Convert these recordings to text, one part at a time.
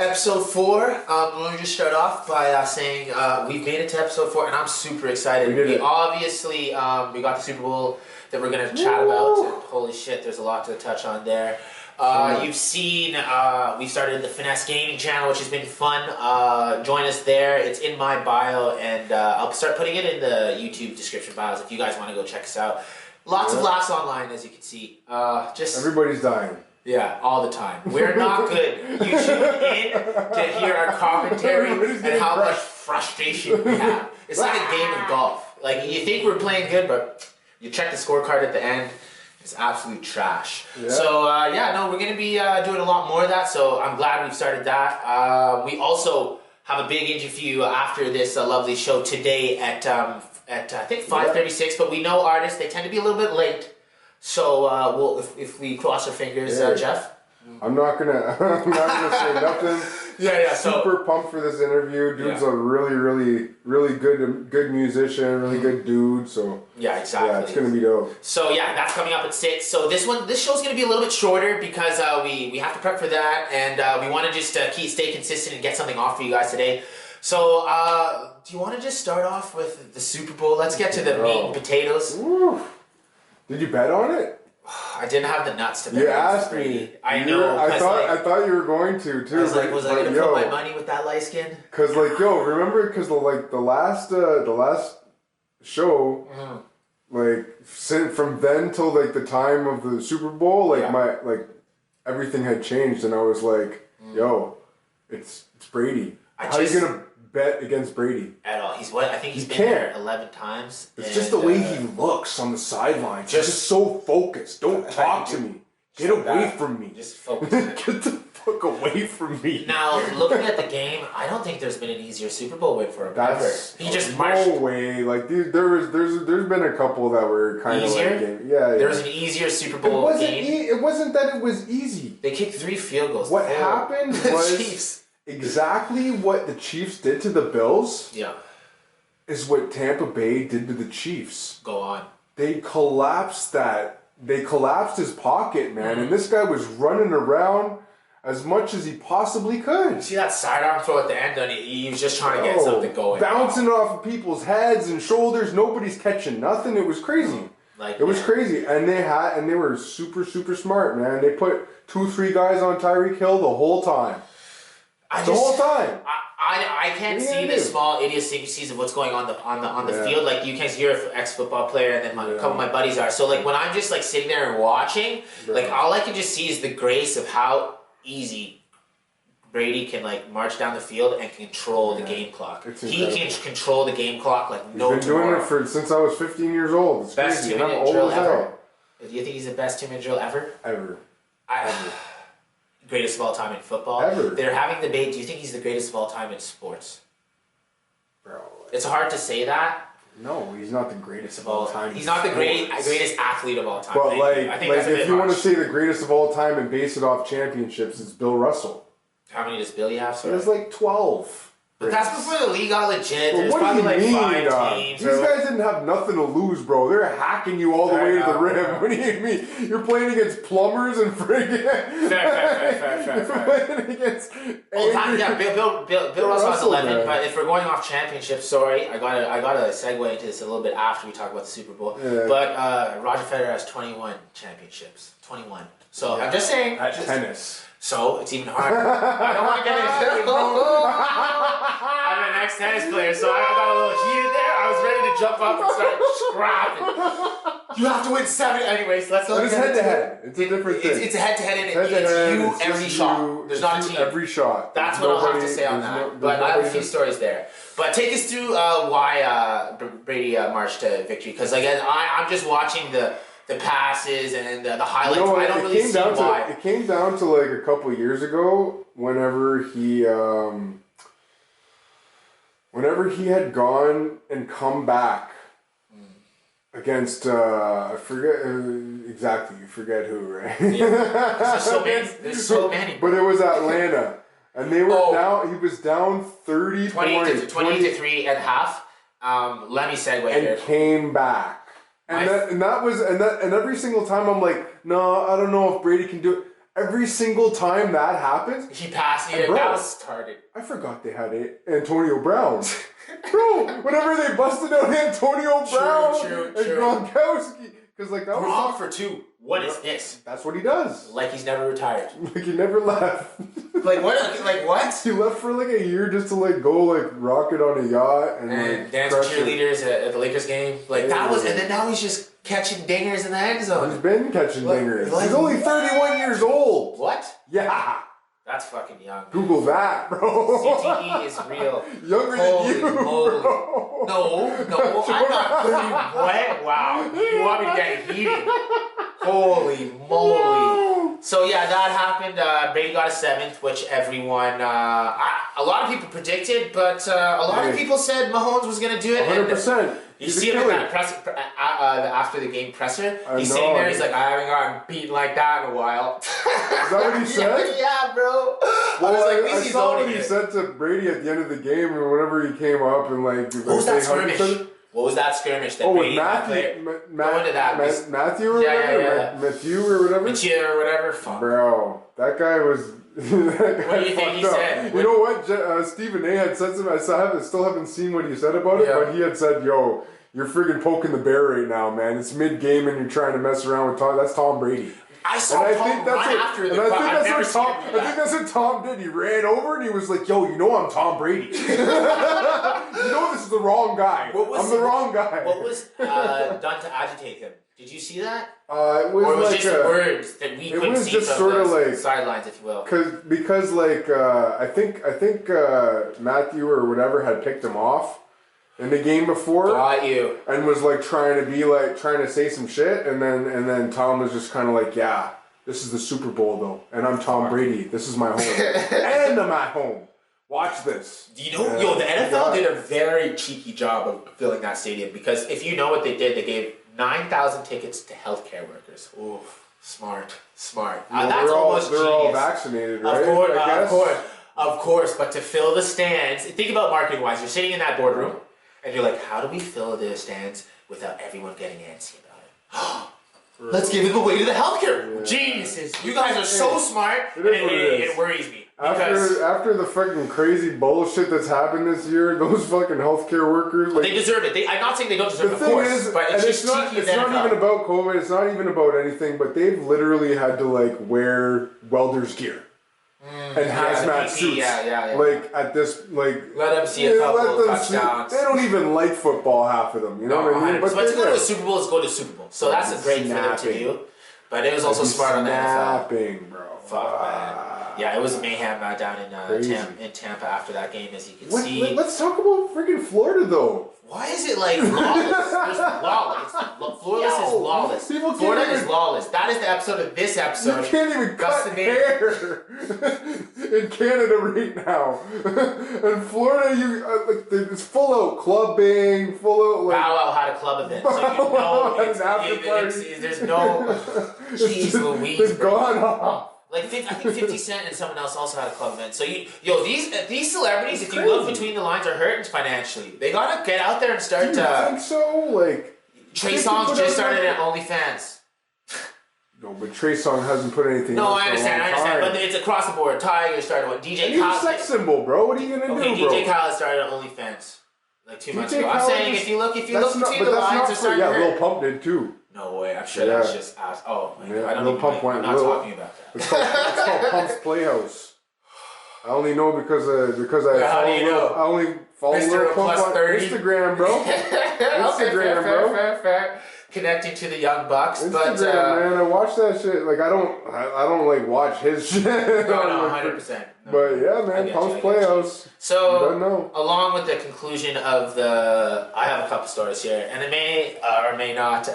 Episode 4. Let me just start off by saying we've made it to episode 4, and I'm super excited. We obviously we got the Super Bowl that we're gonna chat about. And holy shit, there's a lot to touch on there. You've seen we started the Finesse gaming channel, which has been fun. Join us there. It's in my bio, and I'll start putting it in the YouTube description bios if you guys want to go check us out. Lots of laughs online, as you can see. Just everybody's dying. Yeah, all the time. We're not good. You tune in to hear our commentary and how much frustration we have. It's like a game of golf. Like, you think we're playing good, but you check the scorecard at the end, it's absolute trash. Yeah. So, we're going to be doing a lot more of that, so I'm glad we've started that. We also have a big interview after this lovely show today at I think 5:36, but we know artists, they tend to be a little bit late. So if we cross our fingers, Jeff. I'm not gonna say nothing. Super pumped for this interview. Dude's a really good musician, really good dude. So exactly. Yeah, it's gonna be dope. So that's coming up at 6. So this show's gonna be a little bit shorter because we have to prep for that, and we want to just stay consistent and get something off for you guys today. So do you want to just start off with the Super Bowl? Let's get to the meat and potatoes. Woo. Did you bet on it? I didn't have the nuts to bet. You asked me. I know. I thought you were going to too. I was I gonna put my money with that light skin? Cause remember? Cause the last show, from then till the time of the Super Bowl, everything had changed, and I was like, yo, it's Brady. How are you gonna bet against Brady at all? I think he's been there 11 times. It's just the way he looks on the sidelines. Just so focused. Don't talk to me. Get away from me. Just focus. Get the fuck away from me. Now, looking at the game, I don't think there's been an easier Super Bowl win for him ever. He just marched. No way. There's been a couple that were kind of easier. There was an easier Super Bowl game. It wasn't that it was easy. They kicked 3 field goals. What happened was Chiefs. Exactly what the Chiefs did to the Bills is what Tampa Bay did to the Chiefs. Go on. They collapsed that. They collapsed his pocket, man. And this guy was running around as much as he possibly could. You see that sidearm throw at the end? He was just trying to get something going. Bouncing off of people's heads and shoulders. Nobody's catching nothing. It was crazy. It was crazy. And they were super, super smart, man. They put 2-3 guys on Tyreek Hill the whole time. The whole time. I can't see the small idiosyncrasies of what's going on the field. Like, you can't. You're an ex-football player, and then a couple of my buddies are. So when I'm just sitting there and watching, all I can just see is the grace of how easy Brady can march down the field and control the game clock. He can control the game clock no tomorrow. He's been doing it since I was 15 years old. It's best 2-minute drill ever. Do you think he's the best 2-minute drill ever? Ever. Greatest of all time in football. Ever. They're having debate. Do you think he's the greatest of all time in sports? Bro. It's hard to say that. No, he's not the greatest of all time. He's not the greatest athlete of all time. But if you want to say the greatest of all time and base it off championships, it's Bill Russell. How many does Billy have? He has 12. But that's before the league got legit. There's probably 5 teams. These guys didn't have nothing to lose, bro. They're hacking you all the way to the rim. What do you mean? You're playing against plumbers and friggin'... Fair. You're playing against... Bill Russell has 11, man. But if we're going off championships, sorry, I gotta segue into this a little bit after we talk about the Super Bowl. Yeah. But Roger Federer has 21 championships. 21. So I'm just saying... That's tennis. So, it's even harder. I don't want to get into it. I'm an ex-tennis player, so I got a little heated there. I was ready to jump up and start scrapping. You have to win 7. Anyways, let's not get into it. It's head-to-head. It's a different thing. It's a head-to-head, and it's you every shot. There's not a team. Every shot. That's what I'll have to say on that. But I have a few stories there. But take us through why Brady marched to victory. Because, again, I'm just watching the passes and the highlights. I don't really see why. It came down to a couple years ago whenever he had gone and come back against I forget exactly. You forget who, right? Yeah. There's so many. But it was Atlanta, and they were down. He was down 30 points, 20 to 3 at half. Let me segue here. And came back. And every single time I'm like, no, I don't know if Brady can do it. every single time that happens, he passed. That was started. I forgot they had Antonio Brown. Bro, whenever they busted out Antonio Brown and Gronkowski, because like that was Gronk for 2. What is this? That's what he does. Like he's never retired. Like he never left. Like what? Like what? He left for like a year just to like go like rocket on a yacht and like dance with cheerleaders at the Lakers game. Like that was, and then now he's just catching dingers in the end zone. He's been catching dingers. He's only 31 years old. What? Yeah. That's fucking young. Google that, bro. CTE is real. Younger than you, bro. No, I'm not 30. What? Wow. You want me to get heated? Holy moly. So yeah, that happened. Brady got a 7th, which everyone, a lot of people predicted, but a lot of people said Mahomes was going to do it. 100%. You see him in that after the game presser? He's sitting there, he's like, I haven't gotten beaten like that in a while. Is that what he said? Yeah, bro. Well, I saw what he said to Brady at the end of the game, and whenever he came up and like... What was that skirmish? What was that skirmish that Brady Matthew or whatever? Matthew or whatever? Matthew or whatever? Fuck. Bro, that guy was... What do you think he said? You know what? Stephen A. had said something. I still haven't seen what he said about it, but he had said, yo, you're friggin' poking the bear right now, man. It's mid-game and you're trying to mess around with Tom. That's Tom Brady. I saw Tom right after the I think that's what Tom did. He ran over and he was like, yo, you know I'm Tom Brady. You know this is the wrong guy. I'm the wrong guy. What was done to agitate him? Did you see that? It was, or was like just words that we couldn't see just from sort of the like sidelines, if you will. Because like I think Matthew or whatever had picked him off in the game before. Got you. And was like trying to say some shit, and then Tom was just kind of like, yeah, this is the Super Bowl though, and I'm Tom Brady. This is my home, and I'm at home. Watch this. You know, the NFL did a very cheeky job of filling that stadium, because if you know what they did, they gave 9,000 tickets to healthcare workers. Ooh, smart. Well, that's almost they're genius. all vaccinated, right? Of course. But to fill the stands, think about marketing-wise. You're sitting in that boardroom, and you're like, how do we fill the stands without everyone getting antsy about it? Let's give it away to the healthcare. Yeah. Geniuses. You guys are so smart, and it worries me. After the fucking crazy bullshit that's happened this year, those fucking healthcare workers, like, they deserve it. I'm not saying they don't deserve it, of course, but it's not even about COVID. It's not even about anything. But they've literally had to like wear welders gear and hazmat suits. Yeah. Like at this, like let them see a couple touchdowns. They don't even like football, half of them. You know what I mean? But to go to a Super Bowl is go to a Super Bowl. So that's a great for them to do. But it was also smart on the NFL. Snapping, bro. Fuck, man. Yeah, it was mayhem down in Tampa after that game, as you can see. Let's talk about freaking Florida, though. Why is it like lawless? There's lawless. Florida is lawless. Florida is lawless. That is the episode of this episode. You can't even cut hair in Canada right now. And Florida, it's full out clubbing, full out like. Bow Wow had a club event, so you know there's no. Jeez Louise. It's gone off. Like I think 50 Cent and someone else also had a club event. So these celebrities, if you look between the lines, are hurting financially. They gotta get out there and start. Do you think so? Like Trey Songz just started at OnlyFans. No, but Trey Songz hasn't put anything. No, I understand, but it's across the board. Tiger started one. DJ Khaled. He's a sex symbol, bro. What are you gonna do, bro? DJ Khaled started at OnlyFans like 2 months ago. I'm saying if you look between the lines, it's starting to hurt. Lil Pump did too. No way, I'm sure that's just ass. Oh my god, I'm not talking about that. It's called Pump's Playhouse. I only know because I only follow Lil Pump on 30. Instagram, bro. Instagram, bro. Fair. Connecting to the young bucks, Instagram, man. I watch that shit. Like I don't like watch his shit. No, 100%. But yeah, man, Pump's Playhouse. So, along with the conclusion of I have a couple stories here, and it may or may not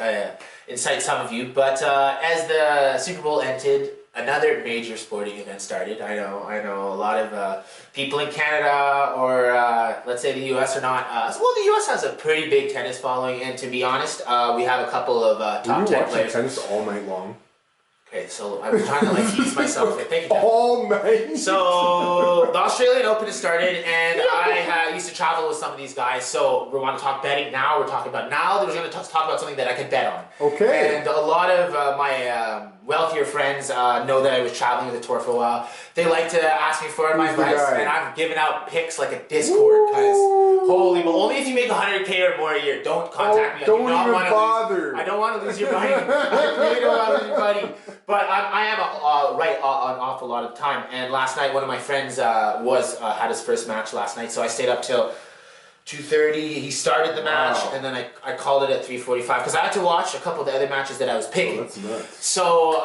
incite some of you, but as the Super Bowl ended, another major sporting event started. I know a lot of people in Canada, or let's say the US, are not. Well, the US has a pretty big tennis following, and to be honest, we have a couple of top 10 players. Tennis all night long. Okay, so I'm trying to tease myself. Thank you, Jeff. All night. So the Australian Open has started, and I I used to travel with some of these guys, so we want to talk betting now. We're talking about now. We're going to talk about something that I could bet on. Okay. And a lot of my wealthier friends know that I was traveling with the tour for a while. They like to ask me for my advice, and I'm giving out picks like a Discord, because holy, but only if you make 100K or more a year. Don't contact me. Don't even bother. I don't want to lose your money. I really don't want to lose your money. But I am right on off a lot of the time. And last night, one of my friends had his first match last night, so I stayed up till 2:30. He started the match, and then I called it at 3:45 because I had to watch a couple of the other matches that I was picking. Oh, that's nuts. So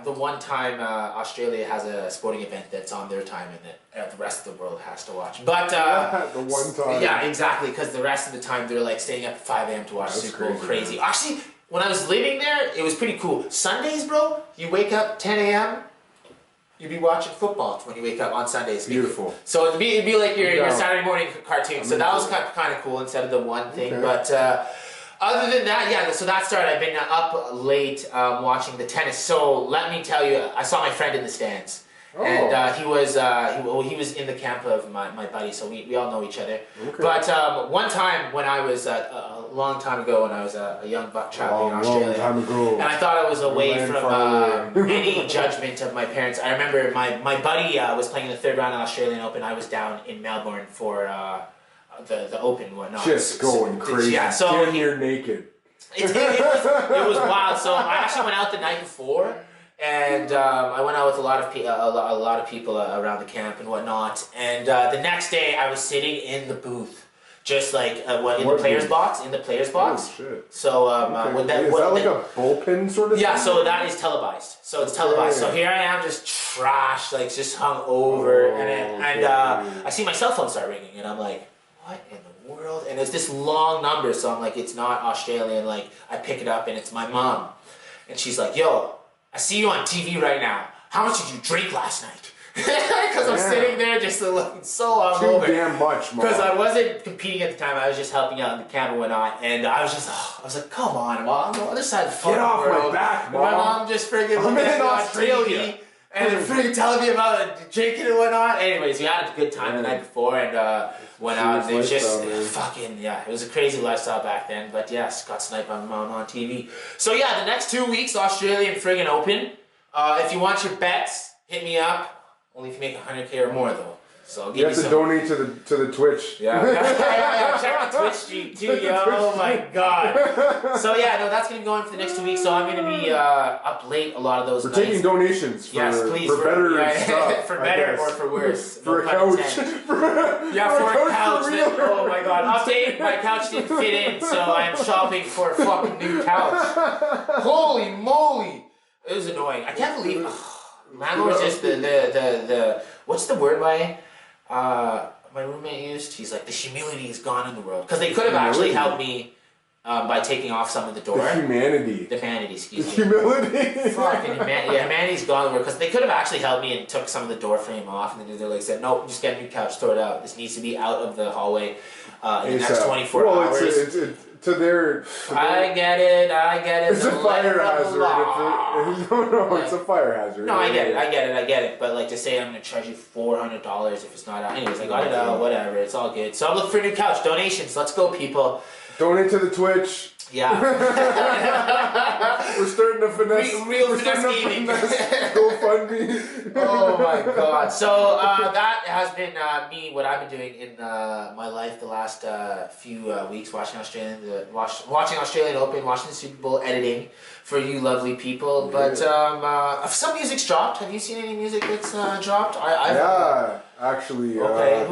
the one time Australia has a sporting event that's on their time, and that the rest of the world has to watch. But the one time. Yeah, exactly, because the rest of the time they're like staying up at 5 a.m. to watch Super Bowl. Crazy. Actually, when I was living there, it was pretty cool. Sundays, bro, you wake up 10 a.m. You'd be watching football when you wake up on Sundays. Beautiful. So it'd be like your Saturday morning cartoon. So that was kind of cool instead of the one thing. Okay. But other than that, yeah. So that started. I've been up late watching the tennis. So let me tell you, I saw my friend in the stands. Oh. And he was in the camp of my buddy, so we all know each other. Okay. But one time when I was a long time ago, when I was a young buck traveling in Australia, long time ago, and I thought I was away from any judgment of my parents. I remember my buddy was playing in the third round of the Australian Open. I was down in Melbourne for the Open and whatnot. Just going crazy. Yeah, so damn near naked. It was wild. So I actually went out the night before. And I went out with a lot of people around the camp and whatnot. And the next day, I was sitting in the booth, just like in the players' box. In the players' box. Oh shit! So is that like a bullpen sort of? Yeah. thing? So that is televised. So it's televised. So here I am, just trashed, like just hung over, and I see my cell phone start ringing, and I'm like, what in the world? And it's this long number, so I'm like, it's not Australian. Like I pick it up, and it's my mom, and she's like, yo. I see you on TV right now. How much did you drink last night? Because I'm sitting there just looking so hungover. Too damn much, Mom. Because I wasn't competing at the time. I was just helping out in the camp and whatnot. And I was like, come on, Mom. I'm on the other side of the fucking world. Get off my back, Mom. My mom just friggin' looking at me on TV. And they're freaking telling me about drinking and whatnot. Anyways, we had a good time the night before and went out. It was just fucking, it was a crazy lifestyle back then. But yes, got sniped by my mom on TV. So yeah, the next 2 weeks, Australian friggin' Open. If you want your bets, hit me up. Only if you make 100K or more though. So I'll give you have to donate to the Twitch. Yeah. Check the Twitch stream too, yo. Oh my god. So yeah, no, that's gonna be going for the next 2 weeks. So I'm gonna be up late a lot of those We're nights. taking donations for, yes, please, for better stuff. For better or for worse. For no a couch. for a couch. Oh my god. Update, my couch didn't fit in, so I'm shopping for a fucking new couch. Holy moly. It was annoying. I can't believe landlord's just the what's the word my roommate used? He's like, the humility is gone in the world. Because they could have actually helped me by taking off some of the door. The humanity. The humanity, excuse me. Humility. Fucking humanity. Yeah, humanity's gone in the world. Because they could have actually helped me and took some of the door frame off. And then they're like, said, nope, just get a new couch, throw it out. This needs to be out of the hallway in the next 24 hours. It's to their... I get it. It's a fire hazard. It's a fire hazard. No, I get it. But like to say I'm going to charge you $400 if it's not out. Anyways, I got it out, whatever. It's all good. So I'm looking for a new couch. Donations. Let's go, people. Donate to the Twitch. Yeah. We're starting to finesse. Real finesse gaming. GoFundMe. Oh my god. So that has been me, what I've been doing in my life the last few weeks, watching Australian Open, watching the Super Bowl, editing for you lovely people. But some music's dropped. Have you seen any music that's dropped? Actually, okay.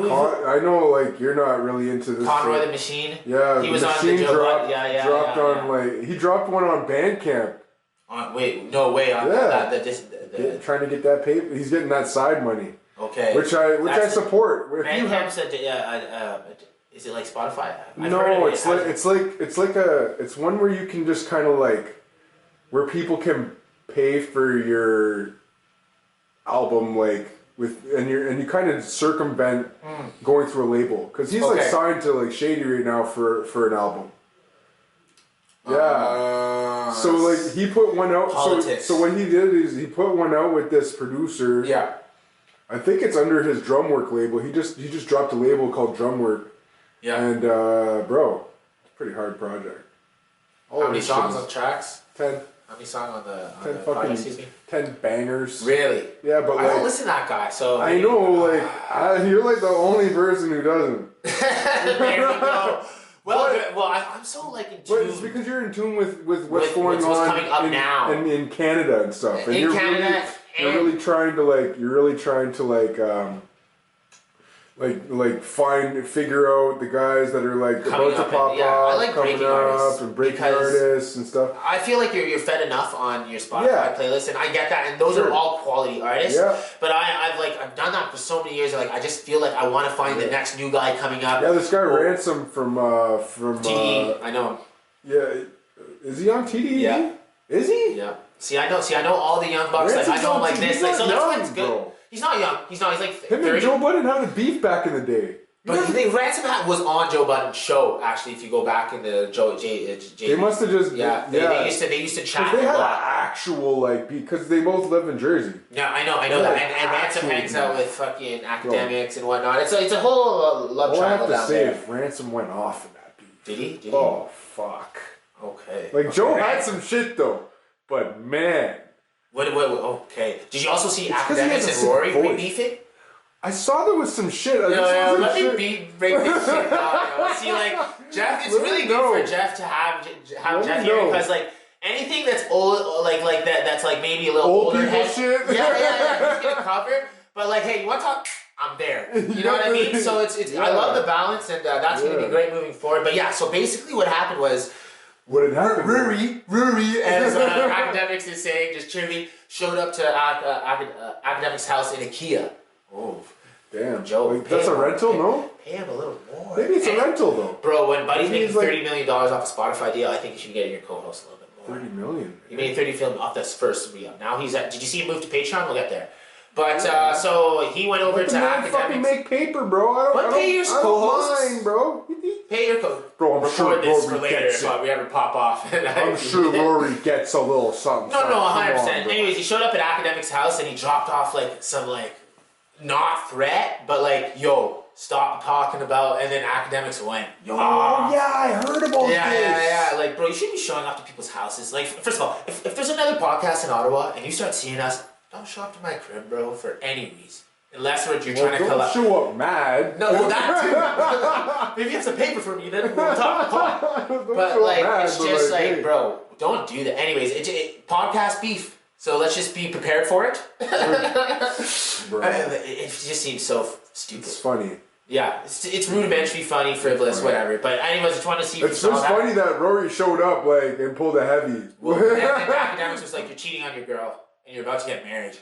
I know, like, you're not really into this. Conroy the Machine. Yeah, he was Machine on the dropped. dropped on like he dropped one on Bandcamp. Wait, no way on that. Trying to get that paper. He's getting that side money. Okay. Which I support. Bandcamp's is it like Spotify? It's one where you can just kind of like where people can pay for your album like. And you kind of circumvent going through a label because he's like signed to like Shady right now for an album. Yeah. So like he put one out. Politics. So what he did is he put one out with this producer. Yeah. I think it's under his Drumwork label. He just dropped a label called Drumwork. Yeah. And bro, it's a pretty hard project. How many songs on tracks? 10. How many songs on the 10 fucking 10 bangers. Really? Yeah, but I don't listen to that guy, so I know, like you're like the only person who doesn't. There we go. Well, I'm so like in tune. But it's because you're in tune with what's going on coming up now in Canada and stuff. And in Canada, you're really trying to figure out the guys that are like coming about to pop off, I like coming up and breaking artists and stuff. I feel like you're fed enough on your Spotify playlist, and I get that, and those are all quality artists. Yeah. But I've done that for so many years. Like I just feel like I want to find the next new guy coming up. Yeah, this guy Ransom from TDE. I know him. Yeah, is he on TDE? Yeah. Is he? Yeah. See, I know all the young bucks. Like I know him like this. Like so, that's why it's good. Bro. He's not young. He's like 30. Him and Joe Budden had a beef back in the day. But Ransom was on Joe Budden's show. Actually, if you go back in the they must have just they used to chat. They had an actual because they both live in Jersey. Yeah, I know that. And Ransom hangs out with fucking Akademiks and whatnot. It's a whole love triangle down there. If Ransom went off in that beef. Did he? Oh fuck. Okay. Joe had some shit though, but man. What? Okay. Did you also see Akademiks and Rory beefing? I saw there was some shit. Let me break this shit down. See, Jeff, it's really good for Jeff to have Jeff here because anything that's old, like that's maybe a little old older people head. shit. Yeah, he's gonna cover. But hey, you want to talk? I'm there. You know what I mean? So it's I love the balance, and that's gonna be great moving forward. But yeah, so basically what happened was. What had happened? Rory, as Akademiks is saying, just cheerily showed up to Akademiks' house in IKEA. Oh, damn, Joe. That's a rental, no? Pay him a little more. Maybe it's a rental though. Bro, when Buddy's making $30 million off a Spotify deal, I think you should get your co-host a little bit more. $30 million. He made $30 million off this first re-up. Now he's at. Did you see him move to Patreon? We'll get there. But so he went over to Akademiks. Fucking make paper, bro. Pay your co-hosts. Mine, bro. Pay your co-host. Bro, I'm sure this Rory for later gets if we ever pop off. I'm sure Rory gets a little something. No, 100%. Anyways, he showed up at Akademiks' house and he dropped off some not threat, but yo, stop talking about, and then Akademiks went, yo. Oh yeah, I heard about this. Yeah. Bro, you shouldn't be showing off to people's houses. First of all, if there's another podcast in Ottawa and you start seeing us, don't show up to my crib, bro, for any reason. Unless you're trying to collect. Don't show up mad. No, that too. If you have some paper for me, then we'll talk. But it's just hey. Bro, don't do that. Anyways, podcast beef. So let's just be prepared for it. It just seems so stupid. It's funny. Yeah, it's rudimentary, funny, frivolous, whatever. But anyways, just want to see if it's just funny that Rory showed up and pulled a heavy. Well, and Akademiks was you're cheating on your girl and you're about to get married.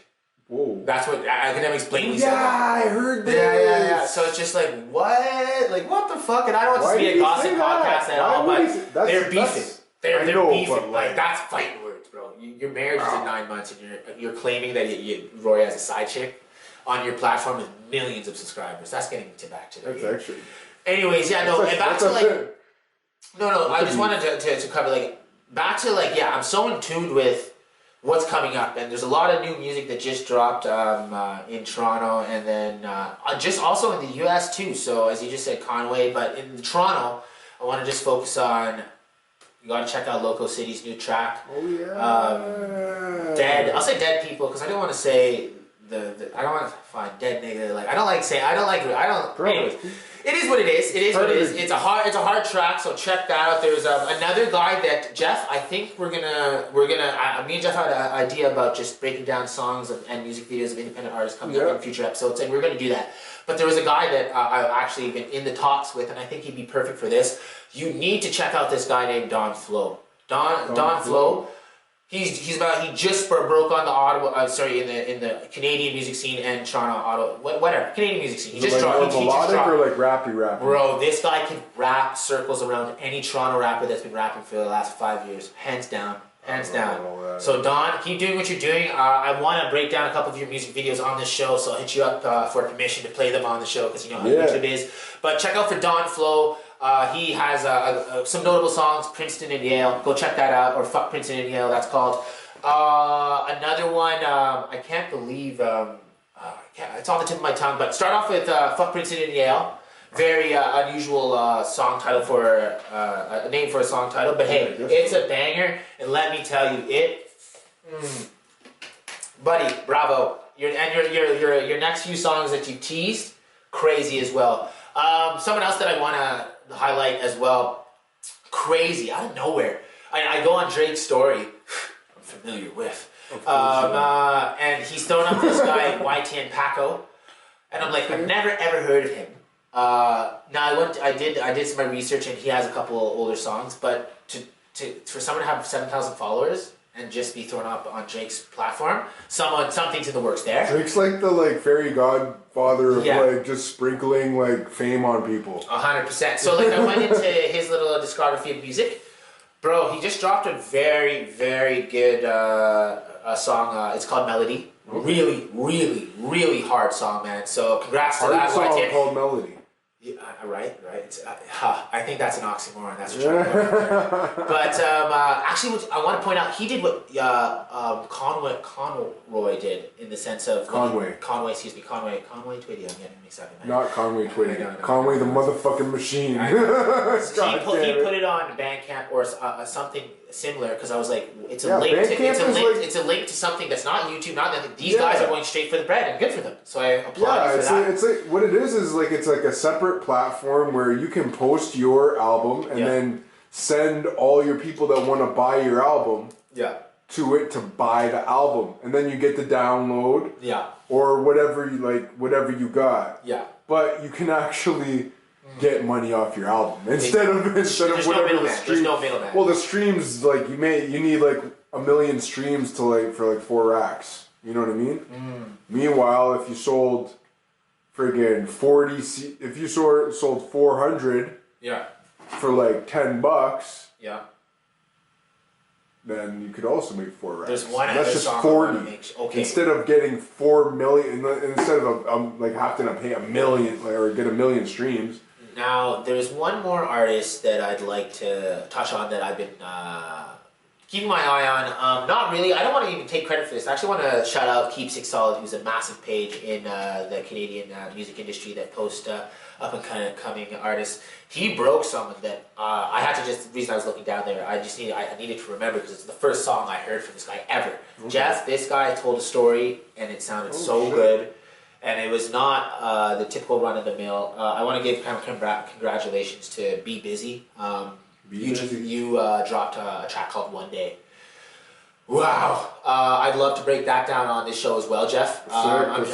Whoa. That's what Akademiks blatantly said. Yeah, I heard this. Yeah. So it's just what? What the fuck? And I don't want this to be a gossip podcast at all, but they're beefing. They're beefing. That's fighting words, bro. Your marriage is in 9 months, and you're claiming that Rory has a side chick on your platform with millions of subscribers. That's getting back to the That's actually. Anyways, and back to No. I just wanted to cover back to I'm so in tune with what's coming up, and there's a lot of new music that just dropped in Toronto, and then just also in the US too. So as you just said, Conway, but in Toronto, I want to just focus on. You gotta check out Loco City's new track. Oh yeah. Dead. I'll say Dead People because I don't want to say I don't want to find dead nigga. Anyways, it is what it is. It is what it is. It's a hard track. So check that out. There's another guy that Jeff. I think we're gonna. Me and Jeff had an idea about just breaking down songs and music videos of independent artists coming up in future episodes, and we're gonna do that. But there was a guy that I've actually been in the talks with, and I think he'd be perfect for this. You need to check out this guy named Don Flo. Don Flo. He just broke on the Ottawa. In the Canadian music scene and Toronto, Ottawa, whatever Canadian music scene. He just dropped. He melodic or rappy. Bro, this guy can rap circles around any Toronto rapper that's been rapping for the last 5 years, hands down. So Don, keep doing what you're doing. I want to break down a couple of your music videos on this show, so I'll hit you up for permission to play them on the show because you know how YouTube is. But check out for Don Flo. He has some notable songs, Princeton and Yale. Go check that out, or Fuck Princeton and Yale, that's called. Another one, I can't believe it's on the tip of my tongue, but start off with Fuck Princeton and Yale. Very unusual song title for a name for a song title, but hey, it's a banger, and let me tell you, buddy, bravo. Your next few songs that you teased, crazy as well. Someone else that I want to highlight as well, crazy out of nowhere. I go on Drake's story. I'm familiar with, and he's throwing up this guy YTN Paco, and I'm like, I've never ever heard of him. Now I did some of my research, and he has a couple older songs, but for someone to have 7,000 followers and just be thrown up on Drake's platform, something's in the works there. Drake's like the fairy godfather of just sprinkling fame on people. 100%. So I went into his little discography of music. Bro, he just dropped a very, very good song. It's called Melody. Really, really, really hard song, man. So congrats to that. Hard song called Melody. Yeah, right. It's, I think that's an oxymoron. That's for sure. But actually, I want to point out he did what Conroy did in the sense of Conway, excuse me, Conway Twitty. I'm getting mixed up. Not Conway Twitty. Conway the motherfucking machine. He put it on Bandcamp or something similar because I was like, it's a link to something that's not YouTube. These guys are going straight for the bread, and good for them. So I applaud you for that. It's like what it is it's like a separate platform where you can post your album and then send all your people that want to buy your album to it to buy the album, and then you get the download or whatever you got. But you can actually get money off your album instead of whatever the stream. There's no middleman. Well, the streams you need 1 million streams to for 4 racks. You know what I mean? Meanwhile, if you sold friggin' 40, if you sold 400 for $10, then you could also make 4 racks. There's one that's just 40. Instead of getting 4 million, instead of having to pay 1 million or get 1 million streams. Now, there's one more artist that I'd like to touch on that I've been keeping my eye on. Not really. I don't want to even take credit for this. I actually want to shout out Keep Six Solid, who's a massive page in the Canadian music industry that posts up and kind of coming artists. He broke someone that I had to the reason I was looking down there, I needed to remember because it's the first song I heard from this guy ever. Okay. Jeff, this guy told a story and it sounded good. And it was not the typical run-of-the-mill. I want to give kind of congratulations to Be Busy. You dropped a track called One Day. Wow. I'd love to break that down on this show as well, Jeff. I'm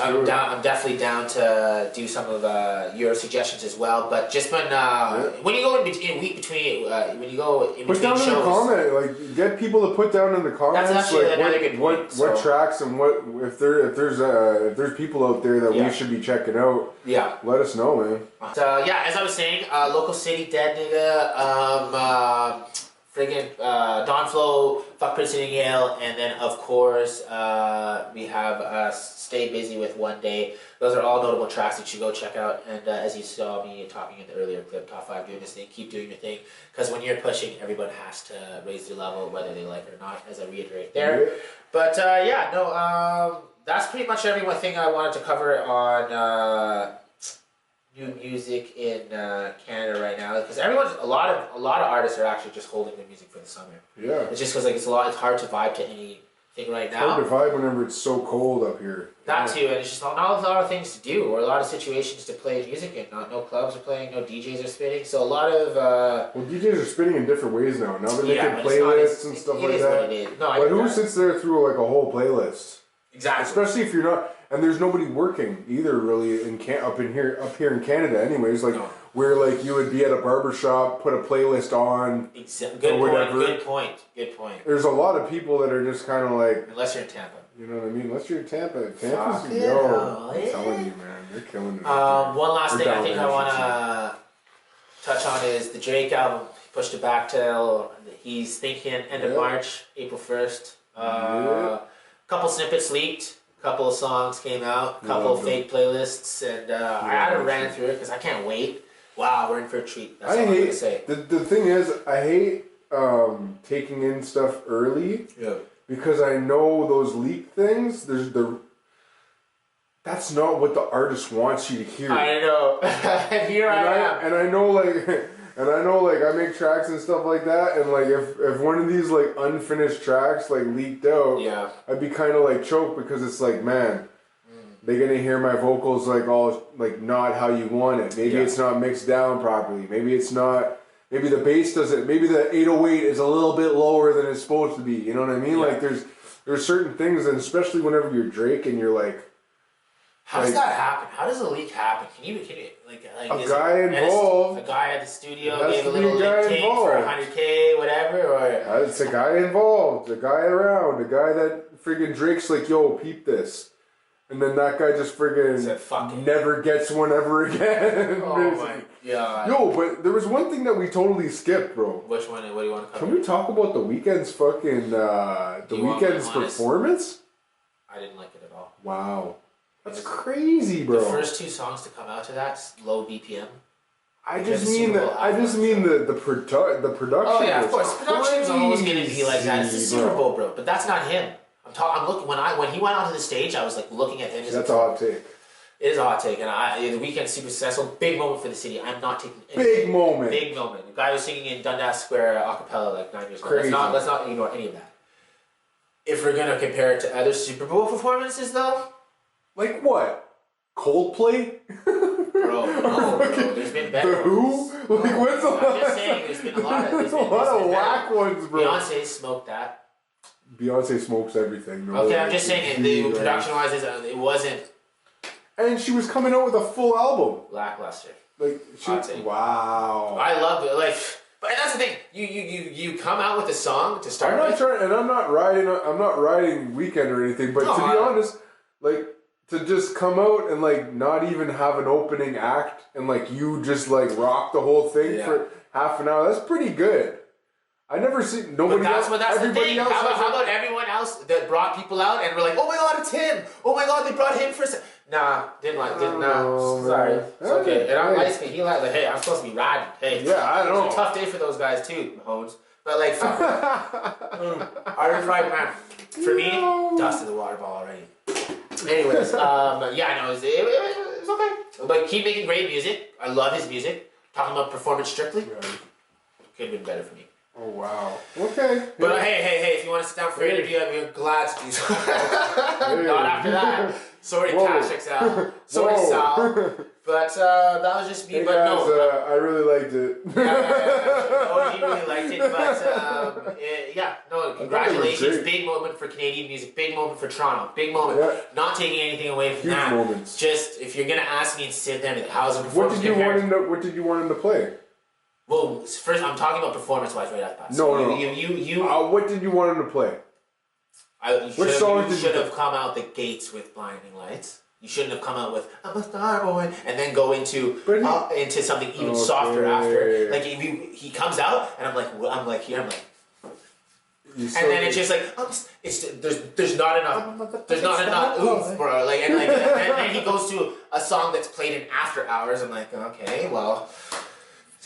definitely down to do some of your suggestions as well. But just when you go in week between when you go in put between down shows, in the comment, get people to put down in the comments that's actually another good point. What tracks and what if there's people out there that we should be checking out. Let us know, man. As I was saying, Local City, Dead Nigga, friggin' Don Flo, Fuck Princeton and Yale, and then of course we have Stay Busy with One Day. Those are all notable tracks that you should go check out. And as you saw me talking in the earlier clip, Top 5 doing this thing, keep doing your thing. Because when you're pushing, everyone has to raise their level, whether they like it or not, as I reiterate there. But that's pretty much everything I wanted to cover on new music in Canada right now, because a lot of artists are actually just holding their music for the summer. It's just because it's hard to vibe to anything right now. It's hard to vibe whenever it's so cold up here. That too, and it's just not a lot of things to do, or a lot of situations to play music in. No clubs are playing, no DJs are spinning, so a lot of DJs are spinning in different ways now. Now they're making playlists and stuff like that. What it is. No, but who sits there through a whole playlist? Exactly. Especially if you're not, and there's nobody working either, really, up here in Canada. Anyways, where you would be at a barber shop, put a playlist on, Good point. There's a lot of people that are just kind of unless you're in Tampa. You know what I mean? Unless you're in Tampa. I'm telling you, man, they're killing it. One last thing I think I want to touch on is the Drake album. He pushed it back till he's thinking end of March, April 1st. Couple snippets leaked. Couple of songs came out. Couple of fake playlists, and I had to ran through it because I can't wait. Wow, we're in for a treat. That's all I'm gonna say. The thing is, I hate taking in stuff early. Because I know those leak things. that's not what the artist wants you to hear. I know. Here I am. And I know, like, I make tracks and stuff like that, and like, if one of these like unfinished tracks like leaked out, yeah, I'd be kind of like choked because it's like, man, they're gonna hear my vocals like all like not how you want it. Maybe it's not mixed down properly. Maybe it's not. Maybe the bass doesn't. Maybe the 808 is a little bit lower than it's supposed to be. You know what I mean? Yeah. Like there's certain things, and especially whenever you're Drake and you're like. How does that happen? How does a leak happen? Can you like a guy involved? A guy at the studio gave a little lip tape for $100K, whatever, or it's a guy involved, a guy around, a guy that friggin' Drake's like, yo, peep this, and then that guy just friggin' never gets one ever again. Oh my god! Yo, but there was one thing that we totally skipped, bro. Which one? What do you want to cover? Can we talk about the Weeknd's fucking performance? I didn't like it at all. Wow. That's crazy, bro. The first 2 songs to come out to that, low BPM. I just mean the production. Oh yeah, of course. Production's always gonna be like that. It's the Super Bowl, bro. But that's not him. I'm looking when he went onto the stage. I was like looking at him. That's a hot take. It is a hot take, and the Weeknd's super successful. Big moment for the city. I'm not taking big moment. Big moment. The guy was singing in Dundas Square a cappella like 9 years ago. Let's not ignore any of that. If we're gonna compare it to other Super Bowl performances, though. Like what? Coldplay? Bro, no, there's been better The Who? ones. Like, when's the I'm just saying, there's been a lot of whack ones, bro. Beyonce smoked that. Beyonce smokes everything. No okay, I'm just saying, the production-wise, it wasn't. And she was coming out with a full album. Lackluster. Like, wow. I love it. Like, but that's the thing. You come out with a song to start. I'm not riding Weeknd or anything. But to be honest, like. To just come out and like not even have an opening act and like you just like rock the whole thing for half an hour, that's pretty good. I never seen nobody else. But that's the thing. How about everyone else that brought people out and were like, oh my god, it's him. Oh my god, they brought him for a second. Nah, sorry. It's okay. And I'm light skinned. He like, hey, I'm supposed to be riding. Hey, I don't know. It's a tough day for those guys too, Mahomes. But like, Irish right man. For me, dusted the water ball already. Anyways, it was okay. But keep making great music. I love his music. Talking about performance strictly, could have been better for me. Oh wow. Okay. But hey, if you want to sit down for an interview, I'd be glad to do so. Not after that. Sorry, Tashik's out. Sorry, Sal. But that was just me. Hey but guys, no, I really liked it. Oh, he really liked it. But congratulations. Big moment for Canadian music. Big moment for Toronto. Big moment. Yeah. Not taking anything away from that. Huge moments. Just if you're gonna ask me and sit there, how's the performance? What did you want him to play? Well, first I'm talking about performance-wise right after that. No. You. What did you want him to play? Which song did you should have come out the gates with Blinding Lights. You shouldn't have come out with I'm a star boy and then go into something even softer after. Like he comes out and I'm like. And then it's just like there's not enough oomph, bro. Like and then he goes to a song that's played in after hours. I'm like, okay, well.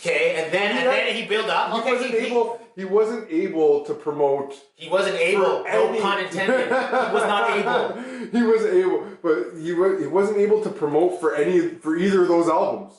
Okay, and then he built up. He wasn't able to promote. He wasn't able. No pun intended. He was not able. He was able, but he wasn't able to promote for either of those albums.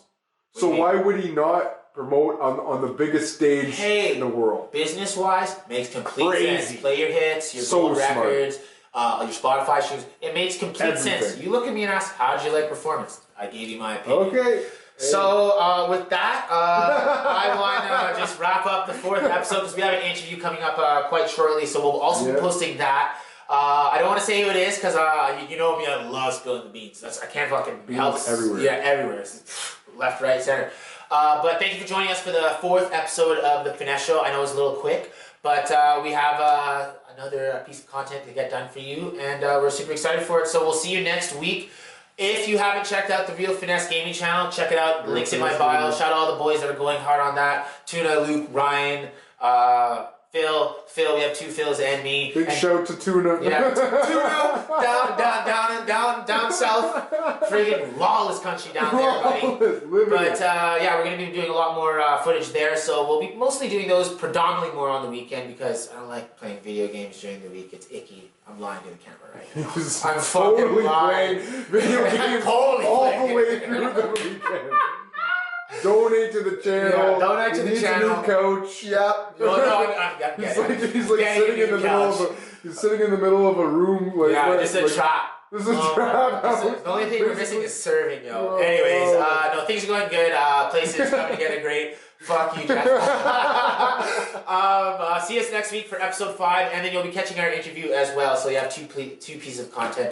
So why would he not promote on the biggest stage in the world? Business wise, makes complete sense. Play your hits, your gold records, your Spotify streams. It makes complete sense. You look at me and ask, how did you like performance? I gave you my opinion. Okay. So with that, I want to just wrap up the 4th episode because we have an interview coming up quite shortly. So we'll also be posting that. I don't want to say who it is because you know me, I love spilling the beans. I can't fucking help it. Everywhere. Yeah, everywhere. Left, right, center. But thank you for joining us for the 4th episode of the Finesse Show. I know it's a little quick, but we have another piece of content to get done for you, and we're super excited for it. So we'll see you next week. If you haven't checked out the Real Finesse Gaming channel, check it out. Links in my bio. Shout out all the boys that are going hard on that. Tuna, Luke, Ryan, Phil, we have 2 Phils and me. Big shout to Tuna. Yeah, Tuna, down south, friggin' lawless country down there, buddy. But yeah, we're gonna be doing a lot more footage there, so we'll be mostly doing those predominantly more on the weekend because I don't like playing video games during the week. It's icky. I'm lying to the camera right now. I'm totally fucking lying. playing video games all the way through the weekend. Donate to the channel. Yeah, donate to the channel. A new couch. Yep. He's like sitting in the middle of a. He's sitting in the middle of a room. Like, yeah, just a trap. This is a trap. The only thing we're missing is serving, yo. Anyways, no, things are going good. Places coming together great. Fuck you, Jeff. See us next week for episode 5, and then you'll be catching our interview as well. So you have two pieces of content